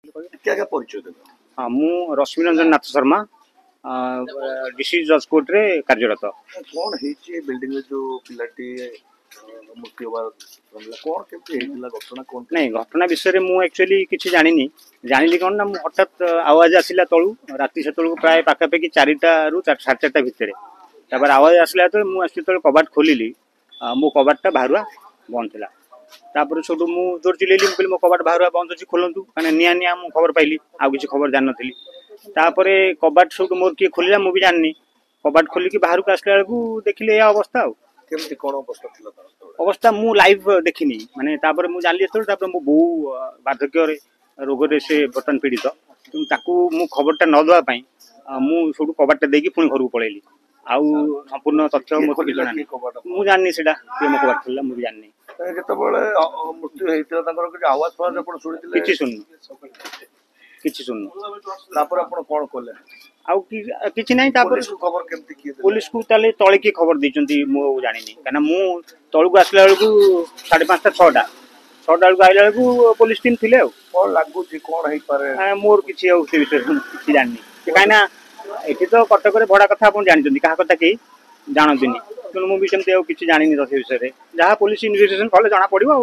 क्या क्या परिचय देबे? हाँ मु रश्मि रंजन नाथ शर्मा डिस्ट्रिक्ट जज कोर्ट रे कार्यरत। कौन ହେଇଛି बिल्डिंग में जो पिलाटी मुक्ति होबार कौन केमती ହେଇଥିଲା घटना कौन नहीं घटना विषय में एक्चुअली किसी जानी जानी कौन ना हठात आवाज आसला तलू राति से प्राय पाखापाखि 4टा रू 4:30 भितर तापर आवाज आसला तो मुझे कबाट खोलिली मो कबाटा बाहरुआ बंद था तापर छोटू मु जोर चिलेली कहली मो कबाट बाहरुआ बंद अच्छी खोलतु कहीं निआ निआ मु खबर पाइली आउ किसी खबर जान नी तापर कबाट सब मोर किए खोलिला मुझे जाननी कबाट खोलिकी बाहर को आसला बेलू देखिले यह अवस्था केमती कौन अवस्था थिला अवस्था मु लाइव देखनी माने तापर मु जानली तापर मो बो बार्धक्य रोग से बर्तमान पीड़ित कि ताकू मु खबरटा न दवा पाई मु सब कबाटा देकी पुणी घर को पळेली आउ संपूर्ण तथ्य मते जाना मु जाननी सेटा के मो कबाट खोलला मु जाननी ଯେତେବେଳେ ମୃତ୍ୟୁ ହେଇଥିଲା ତାଙ୍କର କିଛି ଆୱାଜ ଫାୱାଜ ଆପଣ ଶୁଣିଥିଲେ? କିଛି ଶୁଣିନୁ ତାପରେ ଆପଣ କଣ କଲେ? ଆଉ କିଛି ନାହିଁ ତାପରେ ଖବର କେମିତି କିଏ ଦେଲେ? पुलिस को ताले तले किए खबर देचंती मु जानिनी काना मु तळु को आसला बेलू 5:30 6टा बेलू आइला बेलू पुलिस टीम थिले कौन लागुची कौन हेई पारे मोर किछि औ से विषय किछि जाननी काइना एठी तो कटक रे भड़ा कथा आपण जानचंती कहा कथा के जानदिनी किनु मु भी सेमते औ किछि जानिनी तो से विषय रे जहा पुलिस इन्वेस्टिगेशन कले जाना पड़िबो।